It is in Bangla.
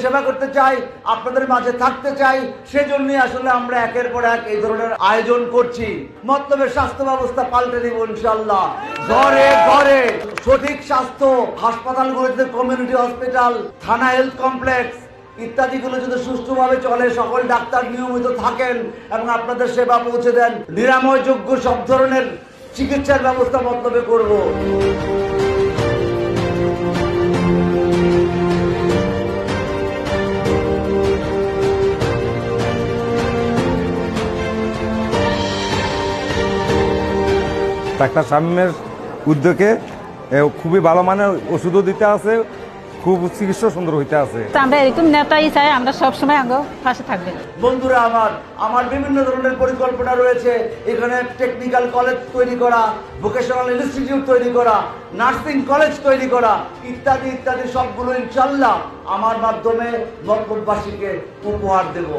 সেবা করতে চাই, আপনাদের মাঝে থাকতে চাই। সেজন্যই আসলে আমরা একের পর এক এই ধরনের আয়োজন করছি। মতলবের স্বাস্থ্য ব্যবস্থা পাল্টে দিব ইনশাআল্লাহ। ঘরে ঘরে সঠিক স্বাস্থ্য, হাসপাতালগুলোতে কমিউনিটি হসপিটাল, থানা হেলথ কমপ্লেক্স ইত্যাদিগুলো যদি সুষ্ঠুভাবে চলে, সকল ডাক্তার নিয়মিত থাকেন এবং আপনাদের সেবা পৌঁছে দেন, নিরাময়যোগ্য সব ধরনের চিকিৎসার ব্যবস্থা মতলবে করব। ডাক্তার শামীমের উদ্যোগে খুবই ভালো মানের ওষুধও দিতে আছে, খুব চিকিৎসা সুন্দর হইতে আছে। আমরা এরকম নেতাই চাই, আমরা সবসময় আগে পাশে থাকবেন। বন্ধুরা আমার বিভিন্ন ধরনের পরিকল্পনা রয়েছে। এখানে টেকনিক্যাল কলেজ তৈরি করা, ভোকেশনাল ইনস্টিটিউট তৈরি করা, নার্সিং কলেজ তৈরি করা ইত্যাদি ইত্যাদি সবগুলো ইনশাল্লাহ আমার মাধ্যমে মতলববাসীকে উপহার দেব।